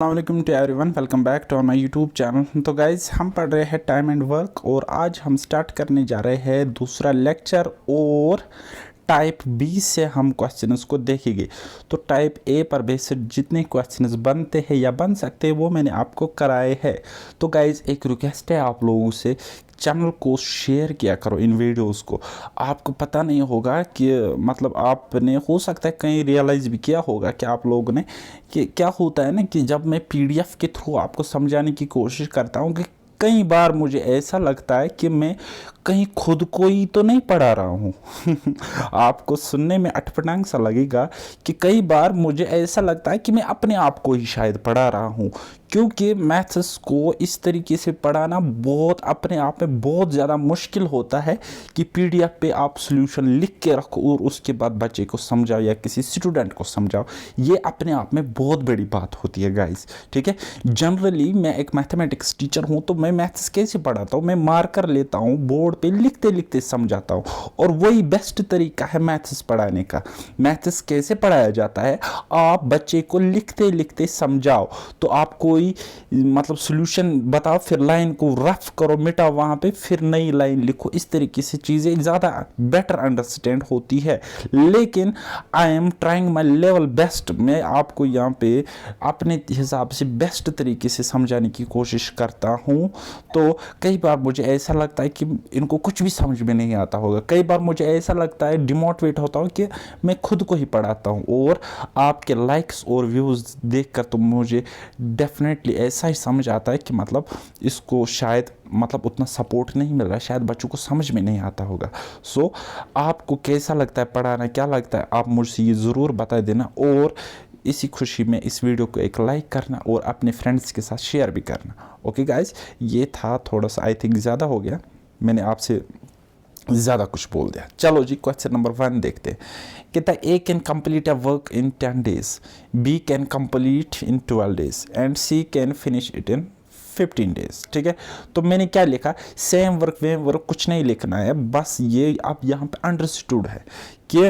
अस्सलाम to everyone, welcome back to my YouTube channel. तो guys हम पढ़ रहे हैं टाइम एंड वर्क और आज हम स्टार्ट करने जा रहे हैं दूसरा लेक्चर और टाइप बी से हम क्वेश्चंस को देखेंगे। तो टाइप ए पर बेस्ड जितने क्वेश्चंस बनते हैं या बन सकते हैं वो मैंने आपको कराए हैं। तो गाइज एक रिक्वेस्ट है आप लोगों से, चैनल को शेयर किया करो इन वीडियोस को। आपको पता नहीं होगा कि मतलब आपने हो सकता है कहीं रियलाइज़ भी किया होगा कि आप लोगों ने कि क्या होता है ना कि जब मैं पीडीएफ के थ्रू आपको समझाने की कोशिश करता हूँ कि कई बार मुझे ऐसा लगता है कि मैं कहीं खुद को ही तो नहीं पढ़ा रहा हूँ। आपको सुनने में अटपटांग सा लगेगा कि कई बार मुझे ऐसा लगता है कि मैं अपने आप को ही शायद पढ़ा रहा हूँ, क्योंकि मैथ्स को इस तरीके से पढ़ाना बहुत अपने आप में बहुत ज़्यादा मुश्किल होता है कि पीडीएफ पे आप सॉल्यूशन लिख के रखो और उसके बाद बच्चे को समझाओ या किसी स्टूडेंट को समझाओ। ये अपने आप में बहुत बड़ी बात होती है गाइस, ठीक है। जनरली मैं एक मैथमेटिक्स टीचर हूँ, तो मैं मैथ्स कैसे पढ़ाता हूँ, मैं मार्कर लेता हूँ, बोर्ड पे लिखते लिखते समझाता हूँ और वही बेस्ट तरीका है मैथ्स पढ़ाने का। मैथ्स कैसे पढ़ाया जाता है, आप बच्चे को लिखते लिखते समझाओ। तो आप कोई मतलब सॉल्यूशन बताओ, फिर लाइन को रफ करो, मिटाओ वहाँ पे, फिर नई लाइन लिखो। इस तरीके से चीज़ें ज़्यादा बेटर अंडरस्टैंड होती है। लेकिन I am trying my level best, मैं आपको यहाँ पे अपने हिसाब से बेस्ट तरीके से समझाने की कोशिश करता हूँ। तो कई बार मुझे ऐसा लगता है कि इनको कुछ भी समझ में नहीं आता होगा, कई बार मुझे ऐसा लगता है डिमोटिवेट होता हूँ कि मैं खुद को ही पढ़ाता हूँ। और आपके लाइक्स और व्यूज़ देखकर तो मुझे डेफिनेटली ऐसा ही समझ आता है कि मतलब इसको शायद मतलब उतना सपोर्ट नहीं मिल रहा है, शायद बच्चों को समझ में नहीं आता होगा। सो आपको कैसा लगता है पढ़ाना, क्या लगता है, आप मुझसे ये ज़रूर बता देना। और इसी खुशी में इस वीडियो को एक लाइक करना और अपने फ्रेंड्स के साथ शेयर भी करना। ओके गाइज, ये था थोड़ा सा आई थिंक ज़्यादा हो गया, मैंने आपसे ज़्यादा कुछ बोल दिया। चलो जी, क्वेश्चन नंबर 1 देखते हैं। कहता है A can complete a work in 10 days, B can complete in 12 days and C can finish it in 15 days। ठीक है, तो मैंने क्या लिखा, सेम वर्क वेम वर्क कुछ नहीं लिखना है, बस ये आप यहाँ पे अंडरस्टूड है कि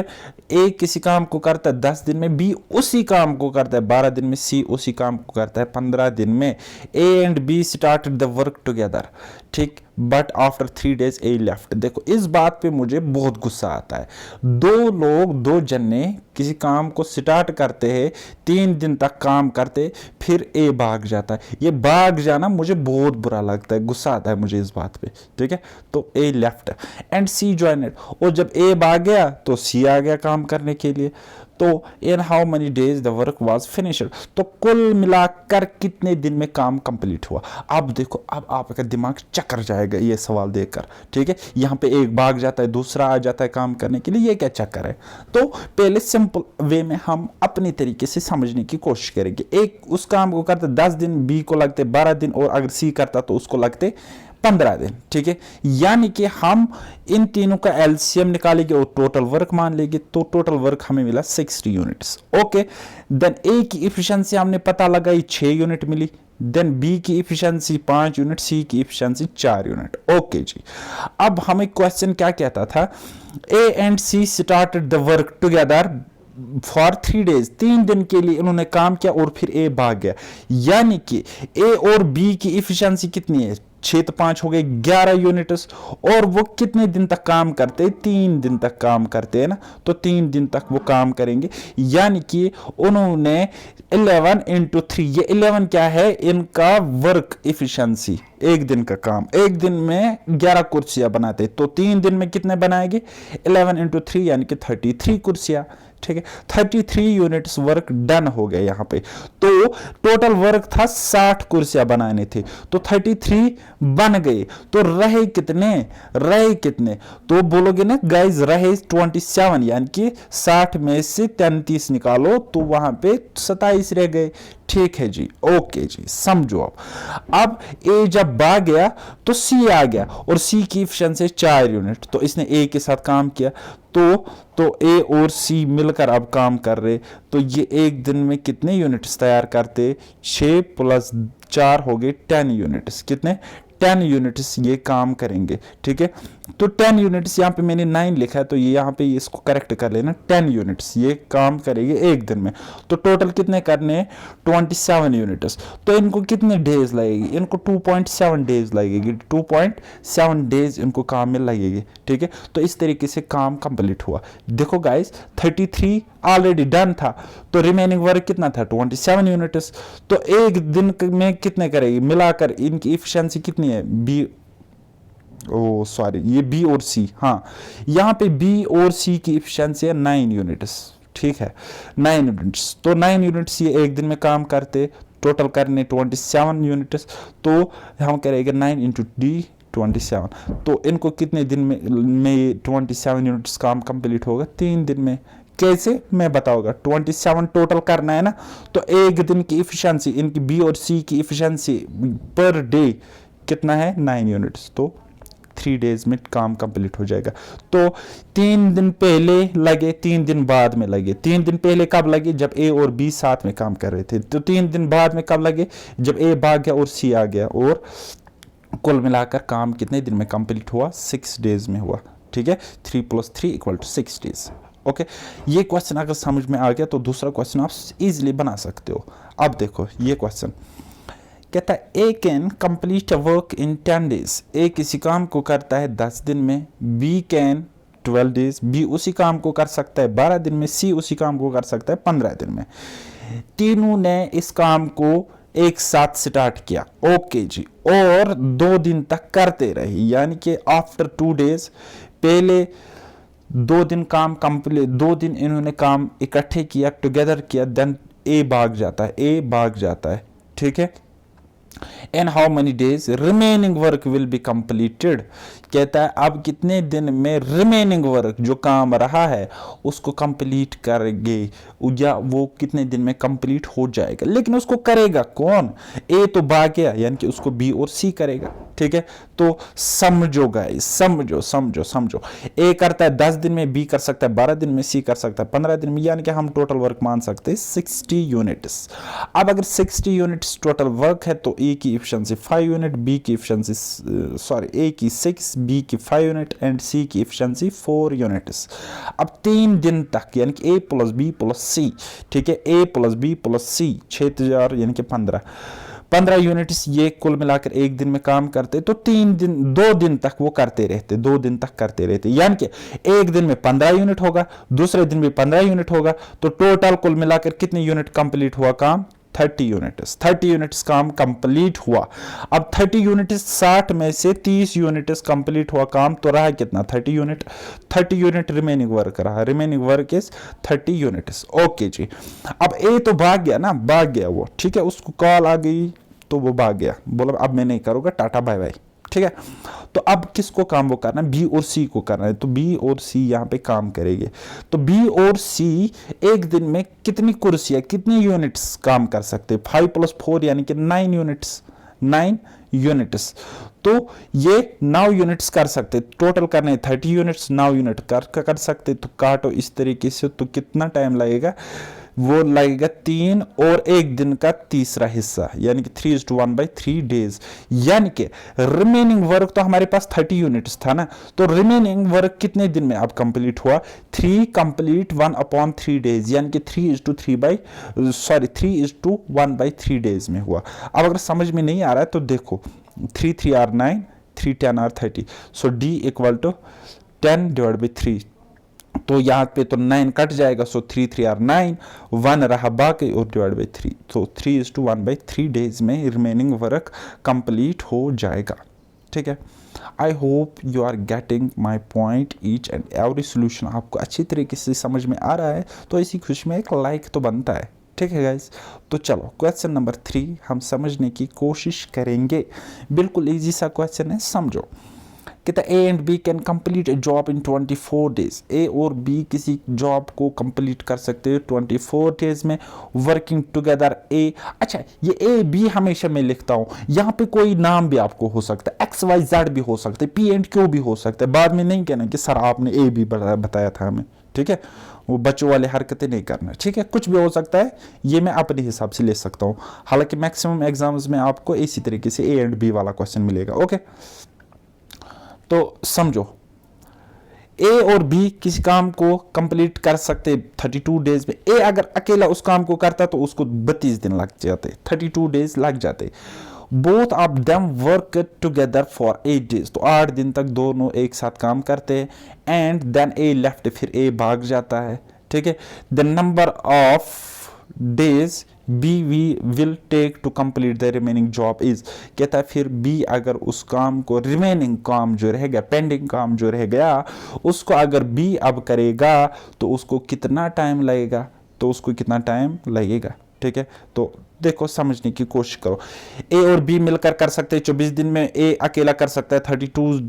ए किसी काम को करता है 10 दिन में, बी उसी काम को करता है 12 दिन में, सी उसी काम को करता है 15 दिन में। A and B started the work together, ठीक, but after 3 days A left. देखो इस बात पे मुझे बहुत गुस्सा आता है। दो जने किसी काम को स्टार्ट करते हैं, 3 दिन तक काम करते, फिर ए भाग जाता है। ये भाग जाना मुझे बहुत बुरा लगता है, गुस्सा आता है मुझे इस बात पे, ठीक है। तो ए लेफ्ट एंड सी ज्वाइनेड, और जब ए भाग गया तो सी आ गया काम करने के लिए। तो इन how many days the work was finished, तो कुल मिलाकर कितने दिन में काम कंप्लीट हुआ। अब देखो, अब आपका दिमाग चक्कर जाएगा ये सवाल देखकर, ठीक है। यहाँ पे एक भाग जाता है, दूसरा आ जाता है काम करने के लिए, ये क्या चक्कर है। तो पहले सिंपल वे में हम अपने तरीके से समझने की कोशिश करेंगे। एक उस काम को करते 10 दिन, बी को लगते 12 दिन, और अगर सी करता तो उसको लगते 15 दिन, ठीक है। यानी कि हम इन तीनों का एलसीएम निकालेंगे और टोटल वर्क मान लेंगे, तो टोटल वर्क हमें मिला 60 यूनिट्स। ओके, देन ए की इफिशिएंसी हमने पता लगाई, 6 यूनिट मिली। देन बी की इफिशिएंसी 5 यूनिट, सी की इफिशिएंसी 4 यूनिट। ओके जी, अब हमें क्वेश्चन क्या कहता था, A and C started the work together for 3 days, 3 दिन के लिए इन्होंने काम किया और फिर ए भाग गया। यानी कि ए और बी की इफिशिएंसी कितनी है, 6 तो 5 हो गए 11 यूनिट्स, और वो कितने दिन तक काम करते हैं, 3 दिन तक काम करते हैं ना, तो 3 दिन तक वो काम करेंगे। यानी कि उन्होंने 11 into 3, ये 11 क्या है, इनका वर्क इफिशिएंसी, एक दिन का काम, एक दिन में 11 कुर्सियां बनाते, तो 3 दिन में कितने बनाएंगे, 11 into 3 यानी कि 33 कुर्सियां, ठीक है। 33 यूनिट्स वर्क डन हो गए यहाँ पे। तो टोटल वर्क था 60 कुर्सियां बनाने थे, तो 33 बन गए, तो रहे कितने, तो बोलोगे ना गाइज, रहे 27, यानी कि 60 में से 33 निकालो तो वहां पे 27 रह गए। ठीक है जी, ओके जी, समझो। अब ए जब भाग गया तो सी आ गया, और सी की इफिशिएंसी 4 यूनिट, तो इसने ए के साथ काम किया, तो ए और सी मिलकर अब काम कर रहे, तो ये एक दिन में कितने यूनिट्स तैयार करते, 6 + 4 हो गए 10 यूनिट्स। कितने, 10 यूनिट्स ये काम करेंगे, ठीक है। तो 10 यूनिट्स, यहाँ पे मैंने 9 लिखा है तो ये यहाँ पे इसको करेक्ट कर लेना, 10 यूनिट्स ये काम करेगी एक दिन में। तो टोटल कितने करने हैं, 27 यूनिट्स। तो इनको कितने डेज लगेगी, इनको 2.7 डेज लगेगी, 2.7 डेज इनको काम में लगेगी। ठीक है, तो इस तरीके से काम कंप्लीट हुआ। देखो गाइस 33 ऑलरेडी डन था, तो रिमेनिंग वर्क कितना था, 27 यूनिट्स। तो एक दिन में कितने करेगी, मिलाकर इनकी इफिशिएंसी कितनी है, बी ओ सॉरी ये बी और सी, हाँ यहाँ पे बी और सी की इफिशिएंसी है 9 यूनिट्स। ठीक है 9 यूनिट्स, तो 9 यूनिट्स ये एक दिन में काम करते, टोटल करने 27 यूनिट्स। तो हम करेंगे 9 इंटू डी 27। तो इनको कितने दिन में 27 यूनिट्स काम कंप्लीट होगा, 3 दिन में। कैसे मैं बताऊंगा, 27 टोटल करना है ना, तो एक दिन की इफिशिएंसी इनकी बी और सी की इफिशिएंसी पर डे कितना है, 9 यूनिट्स। तो 3 डेज में काम कंप्लीट हो जाएगा। तो 3 दिन पहले लगे, 3 दिन बाद में लगे। 3 दिन पहले कब लगे, जब ए और बी साथ में काम कर रहे थे। तो 3 दिन बाद में कब लगे, जब ए भाग गया और सी आ गया। और कुल मिलाकर काम कितने दिन में कंप्लीट हुआ, 6 डेज में हुआ। ठीक है, 3 + 3 = 6 डेज। ओके, ये क्वेश्चन अगर समझ में आ गया तो दूसरा क्वेश्चन आप इजीली बना सकते हो। अब देखो ये क्वेश्चन कहता है A can complete a work in 10 days. A किसी काम को करता है 10 दिन में, बी कैन 12 डेज, बी उसी काम को कर सकता है 12 दिन में, सी उसी काम को कर सकता है 15 दिन में। तीनों ने इस काम को एक साथ स्टार्ट किया, ओके जी, और 2 दिन तक करते रहे, यानी कि आफ्टर 2 डेज, पहले 2 दिन काम कंप्लीट, 2 दिन इन्होंने काम इकट्ठे किया, टुगेदर किया, देन ए भाग जाता है। ठीक है, in how many days remaining work will be completed. कहता है अब कितने दिन में रिमेनिंग वर्क जो काम रहा है उसको कंप्लीट करेंगे, या वो कितने दिन में कंप्लीट हो जाएगा। लेकिन उसको करेगा कौन, ए तो भाग गया, यानी कि उसको बी और सी करेगा। ठीक है, तो समझो गाइस, समझो। ए करता है 10 दिन में, बी कर सकता है 12 दिन में, सी कर सकता है 15 दिन में, यानी कि हम टोटल वर्क मान सकते हैं 60 यूनिट्स। अब अगर 60 यूनिट्स टोटल वर्क है तो ए की इफिशिएंसी 5 यूनिट, बी की इफिशिएंसी ए की 6, बी की 5 यूनिट एंड सी की इफिशिएंसी 4 यूनिट्स। अब 3 दिन तक, यानी कि ए प्लस बी प्लस सी, ठीक है, ए प्लस बी प्लस सी 6000, यानी कि 15 यूनिट्स ये कुल मिलाकर एक दिन में काम करते। तो 2 दिन तक वो करते रहते, यानी कि एक दिन में 15 यूनिट होगा, दूसरे दिन भी 15 यूनिट होगा। तो टोटल कुल मिलाकर कितने यूनिट कंप्लीट हुआ काम, 30 यूनिट्स काम कंप्लीट हुआ। अब 30 यूनिट्स 60 में से 30 यूनिट्स कंप्लीट हुआ काम, तो रहा कितना, 30 यूनिट रिमेनिंग वर्क रहा, remaining work is 30 units. Okay जी, अब ए तो भाग गया वो, ठीक है, उसको कॉल आ गई तो वो भाग गया, बोला अब मैं नहीं करूंगा, टाटा बाय बाय। ठीक है, तो अब किसको काम वो करना है, बी और सी को करना है। तो बी और सी यहाँ पे काम करेंगे। तो बी और सी एक दिन में कितनी कुर्सियां, कितनी यूनिट्स काम कर सकते हैं, 5 + 4 यानी कि 9 यूनिट्स। तो ये 9 यूनिट्स कर सकते, टोटल करने 30 यूनिट्स, 9 यूनिट कर सकते। तो काटो इस तरीके से, तो कितना टाइम लगेगा, वो लगेगा 3 और 1 दिन का तीसरा हिस्सा, यानी कि 3:1/3 डेज। यानी कि रिमेनिंग वर्क तो हमारे पास 30 यूनिट्स था ना, तो रिमेनिंग वर्क कितने दिन में अब कंप्लीट हुआ, 3 कंप्लीट 1/3 डेज, यानी कि 3:1/3 डेज में हुआ। अब अगर समझ में नहीं आ रहा है तो देखो, 3 3 are 9, 3 10 are 30, सो D = 10/3। तो यहाँ पे तो 9 कट जाएगा, सो 3 3 are 9, 1 रहा बाकी और /3। तो 3:1/3 डेज में रिमेनिंग वर्क कंप्लीट हो जाएगा। ठीक है, I hope you are getting my point, each and every solution आपको अच्छी तरीके से समझ में आ रहा है। तो इसी खुशी में एक लाइक तो बनता है। ठीक है गाइज, तो चलो क्वेश्चन नंबर 3 हम समझने की कोशिश करेंगे। बिल्कुल इजी सा क्वेश्चन है, समझो। कहता है A and B can complete a job in 24 days. A और बी किसी जॉब को कंप्लीट कर सकते हैं 24 डेज में, वर्किंग टुगेदर। ए, अच्छा ये ए बी हमेशा मैं लिखता हूँ, यहाँ पे कोई नाम भी आपको हो सकता है, XYZ भी हो सकता है, P&Q भी हो सकता है। बाद में नहीं कहना कि सर आपने ए बी बताया था हमें, ठीक है, वो बच्चों वाले हरकतें नहीं करना। ठीक है, कुछ भी हो सकता है, ये मैं अपने हिसाब से ले सकता हूँ। हालांकि मैक्सिमम एग्जाम्स में आपको इसी तरीके से ए एंड बी वाला क्वेश्चन मिलेगा। ओके, तो समझो ए और बी किसी काम को कंप्लीट कर सकते 32 डेज में। ए अगर अकेला उस काम को करता तो उसको 32 दिन लग जाते, 32 डेज लग जाते। Both of them work together for 8 days, तो 8 दिन तक दोनों एक साथ काम करते हैं। एंड देन ए लेफ्ट, फिर ए भाग जाता है, ठीक है। The number of days B we will take to complete the remaining job is, कहता है फिर बी अगर उस काम को, रिमेनिंग काम जो रह गया, पेंडिंग काम जो रह गया, उसको अगर बी अब करेगा तो उसको कितना टाइम लगेगा, तो उसको कितना टाइम लगेगा, ठीक है। तो देखो समझने की कोशिश करो। ए और बी मिलकर कर सकते हैं 24 दिन में, ए अकेला कर सकता है 32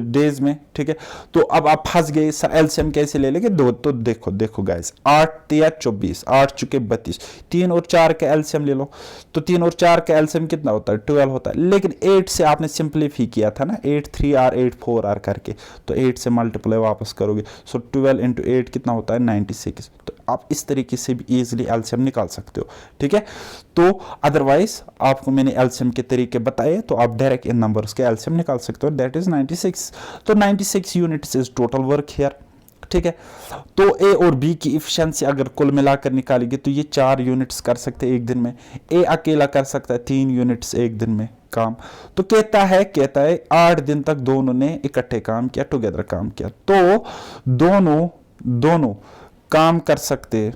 डेज में, ठीक है। तो अब आप फंस गए, सर एलसीएम कैसे ले लेंगे? दो, तो देखो गाइस, 8 या 24, 8 चुके 32, 3 और 4 का एलसीएम ले लो, तो 3 और 4 का एलसीएम कितना होता है? 12 होता है। लेकिन 8 से आपने सिंप्लीफाई किया था ना, 8 3R 8 4R करके, तो 8 से मल्टीप्लाई वापस करोगे, सो 12 इंटू 8 कितना होता है? 96। तो आप इस तरीके से भी इजीली एलसीएम निकाल सकते हो, ठीक है। तो अदरवाइज आपको मैंने एलसीएम के तरीके बताए, तो आप डायरेक्ट इन नंबर्स के एलसीएम निकाल सकते हो, दैट इज 96। तो 96 units is total work here, ठीक है। तो ए और बी की इफिशिएंसी अगर कुल मिलाकर निकालेंगे तो ये 4 यूनिट्स कर सकते हैं एक दिन में, ए अकेला कर सकता है 3 यूनिट्स एक दिन में काम। तो कहता है 8 दिन तक दोनों ने इकट्ठे काम किया, टुगेदर काम किया, तो दोनों काम कर सकते।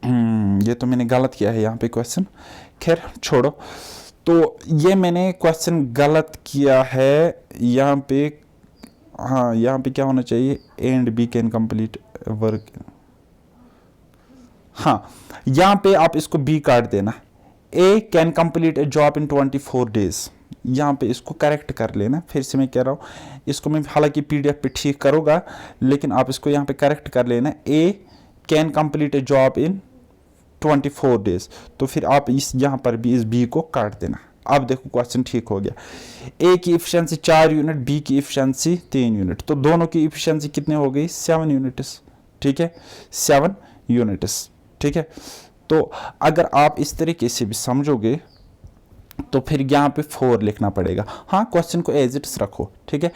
ये तो मैंने गलत किया है यहाँ पे क्वेश्चन, खैर छोड़ो। तो ये मैंने क्वेश्चन गलत किया है यहाँ पे। हाँ, यहाँ पे क्या होना चाहिए? And B can complete work. हाँ, यहाँ पे आप इसको बी काट देना, A can complete a job in 24 days. यहाँ पे इसको करेक्ट कर लेना, फिर से मैं कह रहा हूँ, इसको मैं हालांकि पीडीएफ पे ठीक करूँगा, लेकिन आप इसको यहाँ पे करेक्ट कर लेना, A can complete a job in 24 days. तो फिर आप इस यहाँ पर भी इस बी को काट देना। अब देखो क्वेश्चन ठीक हो गया। ए की इफिशिएंसी 4 यूनिट, बी की इफिशिएंसी 3 यूनिट, तो दोनों की इफिशिएंसी कितने हो गई? 7 यूनिट्स, ठीक है, 7 यूनिट्स, ठीक है। तो अगर आप इस तरीके से भी समझोगे तो फिर यहाँ पे 4 लिखना पड़ेगा। हाँ, क्वेश्चन को एज इट्स रखो, ठीक है।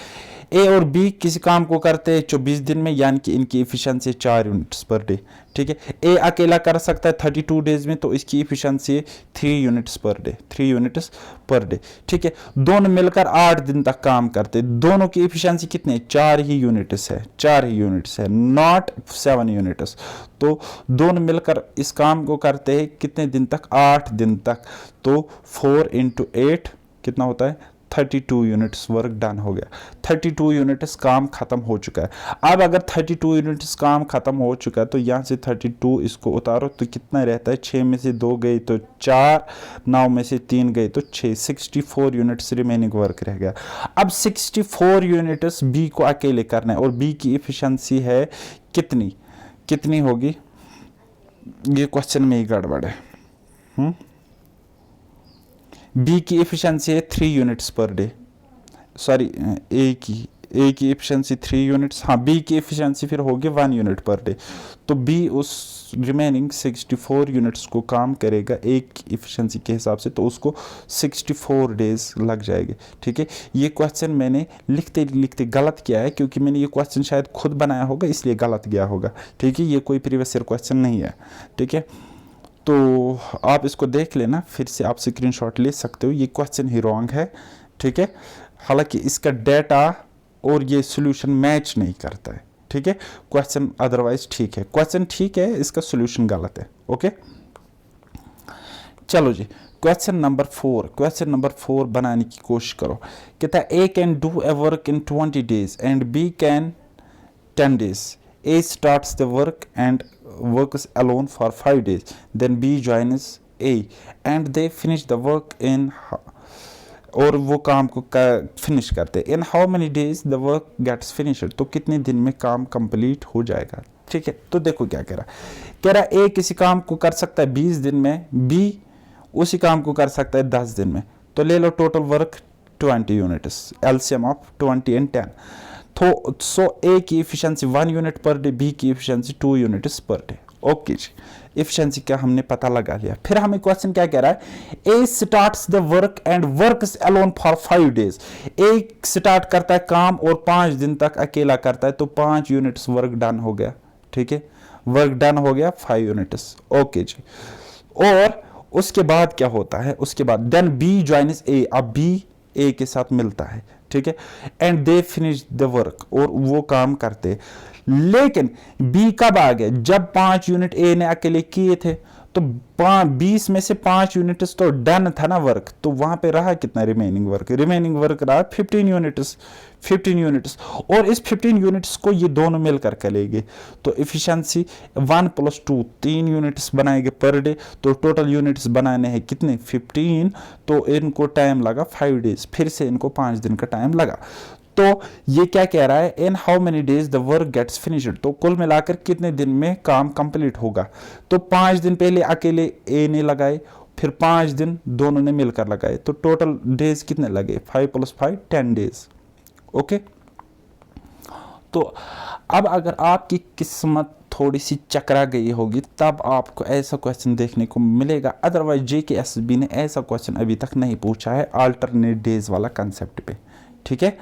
ए और बी किसी काम को करते हैं 24 दिन में, यानी कि इनकी इफिशिएंसी 4 यूनिट्स पर डे, ठीक है। ए अकेला कर सकता है 32 डेज में, तो इसकी efficiency 3 units per day, 3 units per day, ठीक है। दोनों मिलकर 8 दिन तक काम करते, दोनों की इफिशिएंसी कितने? 4 ही यूनिट्स है, 4 ही यूनिट्स है, नॉट 7 यूनिट्स। तो दोनों मिलकर इस काम को करते हैं कितने दिन तक? 8 दिन तक। तो 4 इंटू 8 कितना होता है? 32 यूनिट्स वर्क डन हो गया। 32 यूनिट्स काम खत्म हो चुका है। अब अगर 32 यूनिट्स काम खत्म हो चुका है तो यहाँ से 32 इसको उतारो तो कितना रहता है? 6 में से 2 गई तो 4, 9 में से 3 गई तो 6, 64 यूनिट्स रिमेनिंग वर्क रह गया। अब 64 यूनिट्स बी को अकेले करना है, और बी की इफिशिएंसी है कितनी होगी? ये क्वेश्चन में ही गड़बड़ है। बी की एफिशिएंसी है 3 यूनिट्स पर डे, सॉरी ए की एफिशिएंसी 3 यूनिट्स, हाँ, बी की एफिशिएंसी फिर होगी 1 यूनिट पर डे। तो बी उस रिमेनिंग 64 यूनिट्स को काम करेगा एक की एफिशिएंसी के हिसाब से, तो उसको 64 डेज लग जाएंगे, ठीक है। ये क्वेश्चन मैंने लिखते लिखते गलत किया है, क्योंकि मैंने ये क्वेश्चन शायद खुद बनाया होगा, इसलिए गलत गया होगा, ठीक है। ये कोई प्रीवियस ईयर क्वेश्चन नहीं है, ठीक है। तो आप इसको देख लेना, फिर से आप स्क्रीनशॉट ले सकते हो। ये क्वेश्चन ही रॉन्ग है, ठीक है। हालांकि इसका डेटा और ये सॉल्यूशन मैच नहीं करता है, ठीक है। क्वेश्चन अदरवाइज ठीक है, क्वेश्चन ठीक है, इसका सॉल्यूशन गलत है, ओके। चलो जी, क्वेश्चन नंबर 4 बनाने की कोशिश करो। कहता है A can do a work in 20 days and B can 10 days. A starts the work and works alone for 5 days. Then B joins A and they finish the work in, और वो काम को फिनिश करते हैं। In how many days the work gets finished? तो कितने दिन में काम कंप्लीट हो जाएगा, ठीक है। तो देखो क्या कह रहा A किसी काम को कर सकता है 20 दिन में, B उसी काम को कर सकता है 10 दिन में। तो ले लो total work 20 units, LCM of 20 and 10। तो सो ए की efficiency 1 unit per day, B की efficiency 2 units per day. Okay जी, एफिशिएंसी का हमने पता लगा लिया। फिर हमें क्वेश्चन क्या कह रहा है, A starts the work and works alone for 5 days. एक स्टार्ट करता है काम और 5 दिन तक अकेला करता है, तो 5 यूनिट्स वर्क डन हो गया। ठीक है, वर्क डन हो गया 5 यूनिट्स। ओके जी, और उसके बाद क्या होता है, उसके बाद देन बी ज्वाइन्स ए, अब बी ए के साथ मिलता है। ठीक है, and they finish the work, और वो काम करते। लेकिन बी कब आ गया, जब 5 यूनिट ए ने अकेले किए थे, तो 20 में से 5 यूनिट्स तो डन था ना वर्क, तो वहां पे रहा कितना रिमेनिंग वर्क, रिमेनिंग वर्क रहा 15 यूनिट्स। 15 यूनिट्स, और इस 15 यूनिट्स को ये दोनों मिलकर करेंगे, तो एफिशिएंसी 1 + 2 3 यूनिट्स बनाएंगे पर डे, तो टोटल यूनिट्स बनाने हैं कितने 15, तो इनको टाइम लगा 5 डेज, फिर से इनको 5 दिन का टाइम लगा। तो ये क्या कह रहा है, in how many days the work gets finished, तो कुल मिलाकर कितने दिन में काम कंप्लीट होगा। तो 5 दिन पहले अकेले ए ने लगाए, फिर 5 दिन दोनों ने मिलकर लगाए, तो टोटल डेज कितने लगे 5 + 5 10 डेज। ओके, तो अब अगर आपकी किस्मत थोड़ी सी चकरा गई होगी तब आपको ऐसा क्वेश्चन देखने को मिलेगा, अदरवाइज JKSB ने ऐसा क्वेश्चन अभी तक नहीं पूछा है अल्टरनेट डेज वाला कंसेप्ट पे। ठीक है,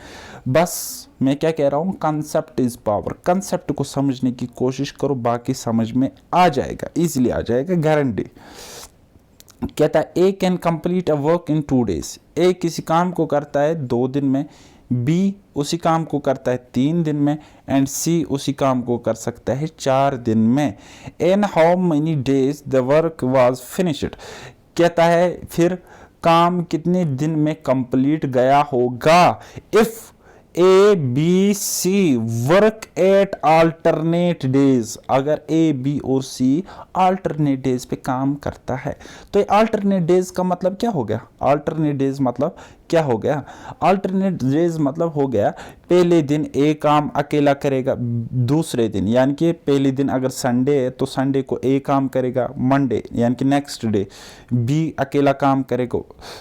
बस मैं क्या कह रहा हूं, कंसेप्ट इज पावर। कंसेप्ट को समझने की कोशिश करो, बाकी समझ में आ जाएगा, इजीली आ जाएगा, गारंटी। कहता है A can complete a work in 2 days, A किसी काम को करता है 2 दिन में, बी उसी काम को करता है 3 दिन में, एंड सी उसी काम को कर सकता है 4 दिन में। इन how many days the work was finished, कहता है फिर काम कितने दिन में कंप्लीट गया होगा। If A B C work at alternate days, अगर ए बी और सी अल्टरनेट डेज पे काम करता है, तो अल्टरनेट डेज का मतलब क्या हो गया, अल्टरनेट डेज मतलब क्या हो गया, अल्टरनेट डेज मतलब हो गया पहले दिन ए काम अकेला करेगा, दूसरे दिन यानी कि पहले दिन अगर संडे है तो संडे को ए काम करेगा, मंडे यानी कि नेक्स्ट डे बी अकेला काम करेगा,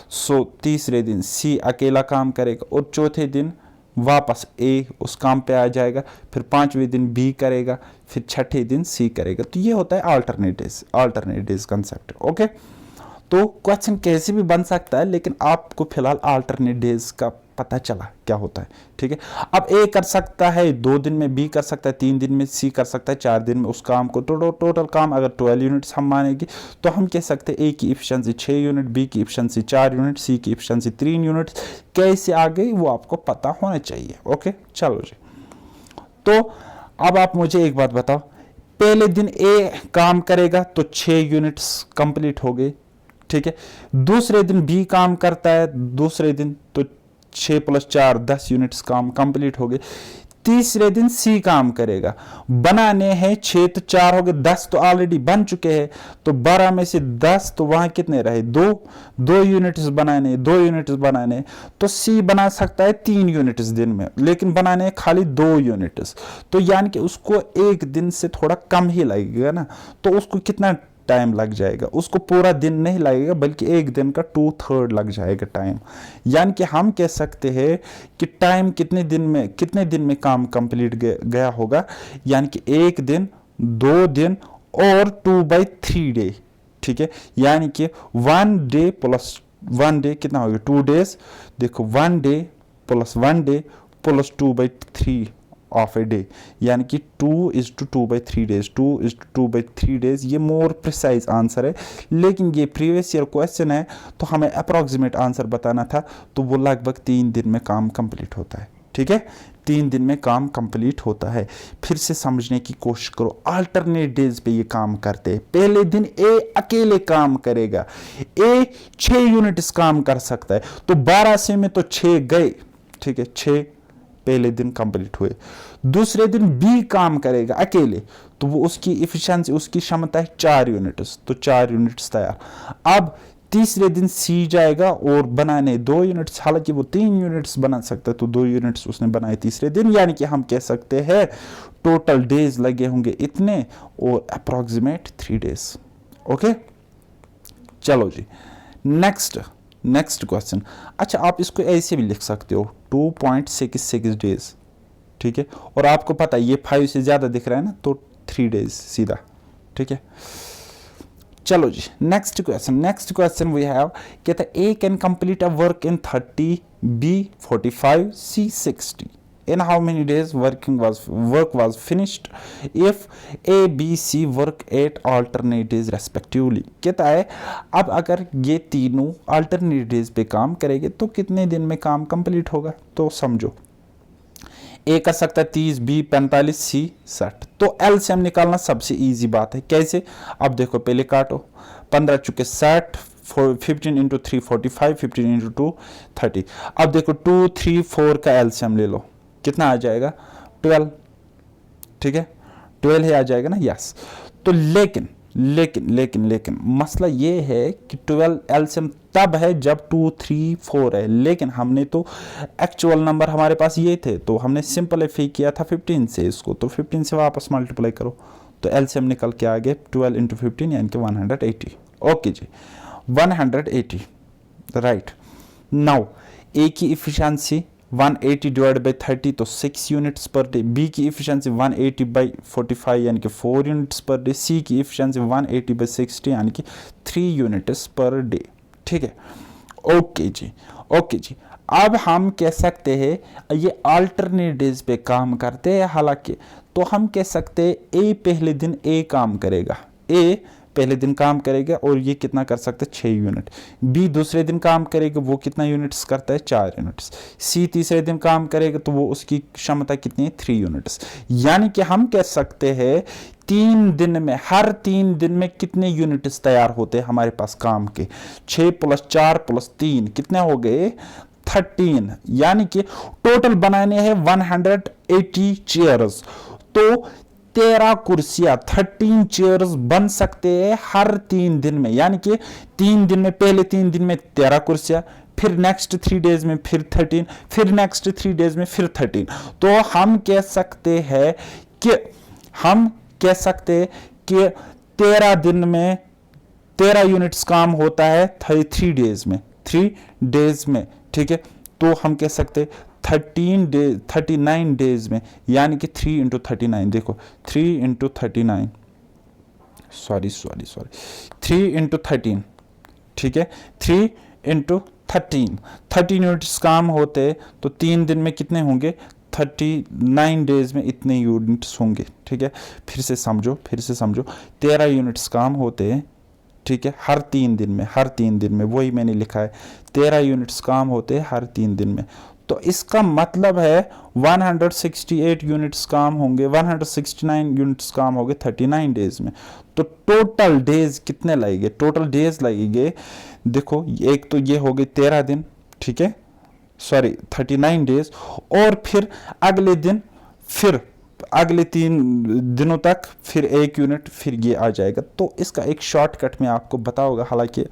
सो तीसरे दिन सी अकेला काम करेगा, और चौथे दिन वापस ए उस काम पे आ जाएगा, फिर 5वें दिन बी करेगा, फिर 6ठे दिन सी करेगा। तो ये होता है अल्टरनेट डेज कंसेप्ट। ओके, तो क्वेश्चन कैसे भी बन सकता है, लेकिन आपको फिलहाल अल्टरनेट डेज का पता चला क्या होता है। ठीक है, अब ए कर सकता है 2 दिन में, बी कर सकता है 3 दिन में, सी कर सकता है 4 दिन में उस काम को। टोटल काम अगर 12 यूनिट्स हम मानेंगे तो हम कह सकते हैं ए की एफिशिएंसी 6 यूनिट, बी की एफिशिएंसी 4 यूनिट, सी की एफिशिएंसी 3 यूनिट। कैसे आ गई वो आपको पता होना चाहिए। ओके, चलो जी, तो अब आप मुझे एक बात बताओ, पहले दिन ए काम करेगा तो 6 यूनिट्स कंप्लीट हो गए। ठीक है, दूसरे दिन बी काम करता है, दूसरे दिन तो 6 + 4 10 यूनिट्स काम कंप्लीट हो गए। तीसरे दिन सी काम करेगा, बनाने हैं 6 तो 4 हो गए, 10 तो ऑलरेडी बन चुके हैं, तो 12 में से 10 तो वहां कितने रहे, 2 यूनिट्स बनाने, 2 यूनिट्स बनाने, तो सी बना सकता है 3 यूनिट्स दिन में, लेकिन बनाने खाली 2 यूनिट्स, तो यानी कि उसको एक दिन से थोड़ा कम ही लगेगा ना, तो उसको कितना टाइम लग जाएगा, उसको पूरा दिन नहीं लगेगा बल्कि एक दिन का 2/3 लग जाएगा टाइम। यानी कि हम कह सकते हैं कि टाइम कितने दिन में काम कंप्लीट गया होगा, यानी कि 1 दिन, 2 दिन और 2/3 डे। ठीक है, यानी कि 1 डे + 1 डे कितना होगा 2 डेज। देखो 1 day + 1 day + 2/3 of a day, यानी कि 2:2/3 डेज, 2:2/3 डेज। ये मोर प्रिसाइज आंसर है, लेकिन ये प्रीवियस ईयर क्वेश्चन है तो हमें अप्रॉक्सीमेट आंसर बताना था, तो वो लगभग 3 दिन में काम कंप्लीट होता है। ठीक है, 3 दिन में काम कंप्लीट होता है। फिर से समझने की कोशिश करो, अल्टरनेट डेज पे ये काम करते हैं। पहले दिन ए अकेले काम करेगा, ए 6 यूनिट्स काम कर सकता है, तो 12 से में तो 6 गए। ठीक है, 6 पहले दिन कंप्लीट हुए। दूसरे दिन बी काम करेगा अकेले, तो वो उसकी एफिशिएंसी, उसकी क्षमता है 4 यूनिट्स, तो 4 यूनिट्स तैयार। अब तीसरे दिन सी जाएगा और बनाने 2 यूनिट्स, हालांकि वो 3 यूनिट्स बना सकता है, तो 2 यूनिट्स उसने बनाए तीसरे दिन, यानी कि हम कह सकते हैं टोटल डेज लगे होंगे इतने और अप्रॉक्सीमेट 3 डेज। ओके, चलो जी, नेक्स्ट क्वेश्चन। अच्छा, आप इसको ऐसे भी लिख सकते हो 2.66 डेज। ठीक है, और आपको पता है ये 5 से ज्यादा दिख रहा है ना, तो 3 डेज सीधा। ठीक है। चलो जी, नेक्स्ट क्वेश्चन वी हैव, कहता है A can complete a work in 30, B 45, C 60। In how many days work was finished if A, B, C work at alternate days respectively। कहता है अब अगर ये तीनों alternate days पे काम करेंगे तो कितने दिन में काम कंप्लीट होगा। तो समझो, ए कर सकता है 30, बी 45, सी 60। तो एलसीएम निकालना सबसे इजी बात है। कैसे, अब देखो पहले काटो, 15 चुके 60, 15 इंटू 3 45, 15 इंटू 2 30। अब देखो 2, 3, 4 का एलसीएम ले लो, कितना आ जाएगा 12। ठीक है, 12 ही आ जाएगा ना, यस। तो लेकिन मसला ये है कि 12 एलसीएम तब है जब 2, 3, 4 है, लेकिन हमने तो एक्चुअल नंबर हमारे पास ये थे, तो हमने सिंपलीफाई किया था 15 से इसको, तो 15 से वापस मल्टीप्लाई करो तो एलसीएम निकल के आ गए 12 इंटू 15 यानी कि 180। ओके जी, 180 राइट। नाउ ए की इफिशिएंसी 180 डिवाइड बाई 30 तो 6 यूनिट्स पर डे, बी की इफिशिएंसी 180 बाई 45 यानी कि 4 यूनिट्स पर डे, सी की इफिशिएंसी 180 बाई 60 यानी कि 3 यूनिट्स पर डे। ठीक है, ओके जी। अब हम कह सकते हैं ये अल्टरनेट डेज पे काम करते हैं, हालांकि तो हम कह सकते हैं ए पहले दिन ए काम करेगा, ए पहले दिन काम करेगा और ये कितना कर सकता है 6 यूनिट। बी दूसरे दिन काम करेगा, वो कितना यूनिट्स करता है 4 यूनिट्स। सी तीसरे दिन काम करेगा तो वो उसकी क्षमता कितनी है 3 यूनिट्स। यानी कि हम कह सकते हैं 3 दिन में, हर 3 दिन में कितने यूनिट्स तैयार होते हैं हमारे पास काम के, 6 + 4 + 3 कितने हो गए 13। यानी कि टोटल बनाने हैं 180 चेयर्स, तो 13 कुर्सियां 13 चेयर्स बन सकते हैं हर 3 दिन में। यानी कि 3 दिन में, पहले 3 दिन में 13 कुर्सियां, फिर नेक्स्ट 3 डेज में फिर 13, फिर नेक्स्ट 3 डेज में फिर 13। तो हम कह सकते हैं कि 13 दिन में 13 यूनिट्स काम होता है 3 डेज में। ठीक है, तो हम कह सकते 39 डेज में, यानी कि 3 इंटू 39, देखो 3 इंटू 39, सॉरी 3 इंटू 13। ठीक है, 3 इंटू 13 यूनिट्स काम होते तो 3 दिन में कितने होंगे 39 डेज में इतने यूनिट्स होंगे। ठीक है, फिर से समझो 13 यूनिट्स काम होते हैं। ठीक है, हर 3 दिन में वही मैंने लिखा है 13 यूनिट्स काम होते हैं हर 3 दिन में। तो इसका मतलब है 168 यूनिट्स काम होंगे, 169 यूनिट्स काम होंगे 39 डेज में। तो टोटल डेज कितने लगेंगे, टोटल डेज लगेंगे, देखो एक तो ये हो गए 13 दिन, ठीक है, सॉरी 39 डेज, और फिर अगले दिन, फिर अगले 3 दिनों तक फिर 1 यूनिट, फिर ये आ जाएगा। तो इसका एक शॉर्टकट मैं आपको बताऊंगा, हालांकि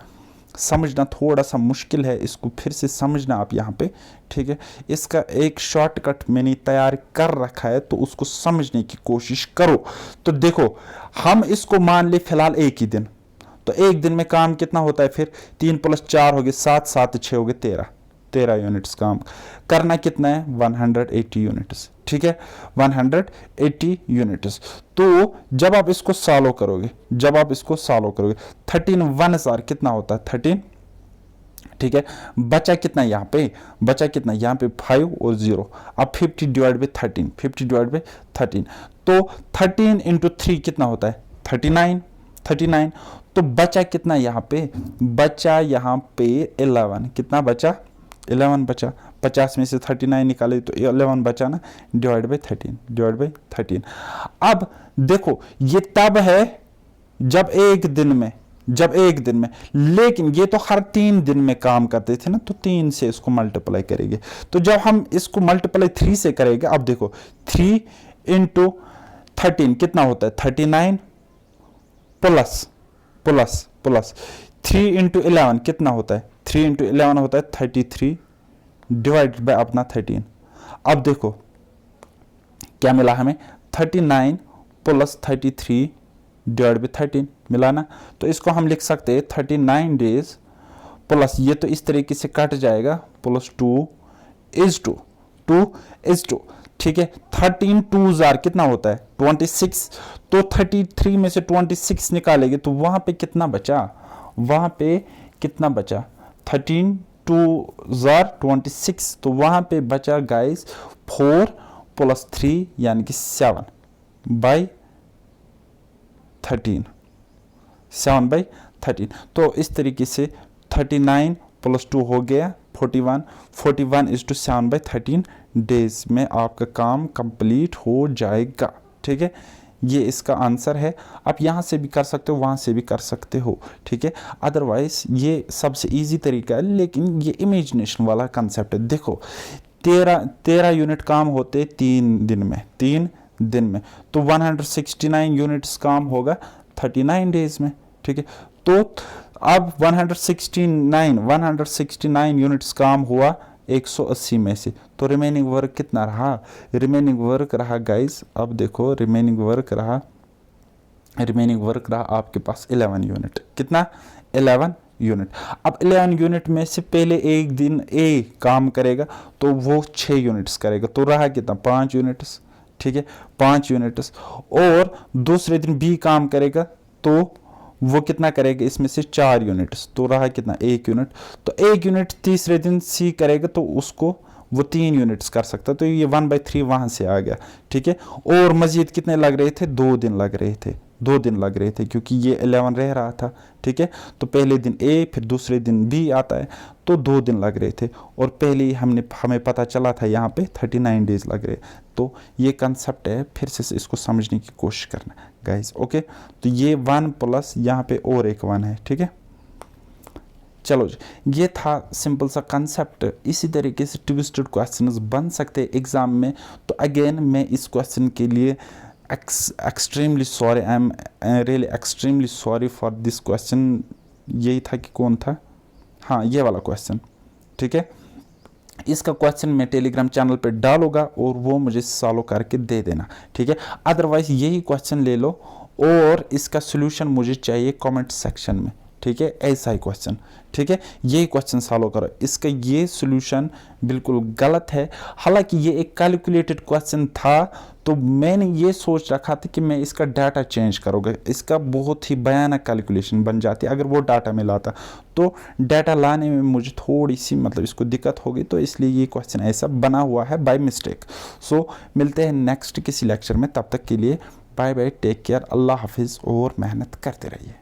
समझना थोड़ा सा मुश्किल है, इसको फिर से समझना आप यहाँ पे। ठीक है, इसका एक शॉर्टकट मैंने तैयार कर रखा है, तो उसको समझने की कोशिश करो। तो देखो, हम इसको मान ले फिलहाल एक ही दिन, तो एक दिन में काम कितना होता है, फिर 3 + 4 हो गए 7, 7 6 हो गए 13 यूनिट्स काम करना कितना है 180 यूनिट्स। ठीक है, 180 यूनिट्स। तो जब आप इसको सॉल्व करोगे 13 1 जार कितना होता है 13। ठीक है, बचा कितना यहाँ पे 5 और 0। अब 50 डिवाइड बाई 13, तो 13 इंटू 3 कितना होता है 39। तो बचा कितना यहाँ पे 11, कितना बचा 11 बचा, 50 में से 39 निकाले तो 11 बचा ना, डिवाइड बाई 13। अब देखो ये तब है जब एक दिन में, लेकिन ये तो हर 3 दिन में काम करते थे ना, तो 3 से इसको मल्टीप्लाई करेंगे। तो जब हम इसको मल्टीप्लाई 3 से करेंगे, अब देखो 3 इंटू 13 कितना होता है 39 प्लस 3 इंटू 11 कितना होता है 3 इंटू 11 होता है 33 डिवाइड बाय अपना 13। अब देखो क्या मिला हमें 39 प्लस 33 डिवाइड बाय 13 मिला ना। तो इसको हम लिख सकते हैं 39 डेज प्लस, ये तो इस तरीके से कट जाएगा, प्लस 2 इज टू। ठीक है। 13 2 जार कितना होता है 26, तो 33 में से 26 निकालेंगे तो वहां पे कितना बचा, वहां पे कितना बचा 13 2 जार 26, तो वहां पे बचा गाइस 4 + 3 यानी कि 7 बाई 13, 7 बाई 13। तो इस तरीके से 39 + 2 हो गया 41, 41 = 7 बाई 13 डेज में आपका काम कंप्लीट हो जाएगा। ठीक है, ये इसका आंसर है। आप यहाँ से भी कर सकते हो, वहाँ से भी कर सकते हो। ठीक है, अदरवाइज ये सबसे इजी तरीका है, लेकिन ये इमेजिनेशन वाला कंसेप्ट है। देखो 13 यूनिट काम होते 3 दिन में, 3 दिन में, तो 169 यूनिट्स काम होगा 39 डेज में। ठीक है, तो अब 169 यूनिट्स काम हुआ 180 में से, तो रिमेनिंग वर्क कितना रहा, रिमेनिंग वर्क रहा गाइस, अब देखो रिमेनिंग वर्क रहा आपके पास 11 यूनिट। कितना 11 यूनिट। अब 11 यूनिट में से पहले एक दिन ए काम करेगा तो वो 6 यूनिट्स करेगा, तो रहा कितना 5 यूनिट्स। ठीक है, 5 यूनिट्स। और दूसरे दिन बी काम करेगा तो वो कितना करेगा, इसमें से 4 यूनिट्स, तो रहा कितना 1 यूनिट। तो 1 यूनिट तीसरे दिन सी करेगा तो उसको वो 3 यूनिट्स कर सकता, तो ये 1/3 वहां से आ गया। ठीक है, और मजीद कितने लग रहे थे, 2 दिन लग रहे थे, 2 दिन लग रहे थे, क्योंकि ये 11 रह रहा था। ठीक है, तो पहले दिन ए फिर दूसरे दिन बी आता है, तो 2 दिन लग रहे थे, और पहले ही हमें पता चला था यहाँ पे 39 डेज लग रहे। तो ये कंसेप्ट है, फिर से इसको समझने की कोशिश करना गाइस। ओके, तो ये 1 प्लस यहाँ पे और एक 1 है। ठीक है, चलो जी, ये था सिंपल सा कंसेप्ट। इसी तरीके से ट्विस्टेड क्वेश्चंस बन सकते हैं एग्जाम में। तो अगेन मैं इस क्वेश्चन के लिए extremely sorry, I am really extremely sorry for this question. यही था कि कौन था, हाँ ये वाला क्वेश्चन। ठीक है, इसका क्वेश्चन मैं टेलीग्राम चैनल पे डालूंगा और वो मुझे सॉल्व करके दे देना। ठीक है, अदरवाइज यही क्वेश्चन ले लो और इसका सोल्यूशन मुझे चाहिए कमेंट सेक्शन में। ठीक है, ऐसा ही क्वेश्चन। ठीक है, यही क्वेश्चन सॉल्व करो। इसका ये सोल्यूशन बिल्कुल गलत है। हालांकि ये एक कैलकुलेटेड क्वेश्चन था, तो मैंने ये सोच रखा था कि मैं इसका डाटा चेंज करूँगा। इसका बहुत ही भयानक कैलकुलेशन बन जाती अगर वो डाटा में लाता, तो डाटा लाने में मुझे थोड़ी सी मतलब इसको दिक्कत होगी, तो इसलिए ये क्वेश्चन ऐसा बना हुआ है बाय मिस्टेक। सो मिलते हैं नेक्स्ट किसी लेक्चर में, तब तक के लिए बाय बाय, टेक केयर, अल्लाह हाफिज़ और मेहनत करते रहिए।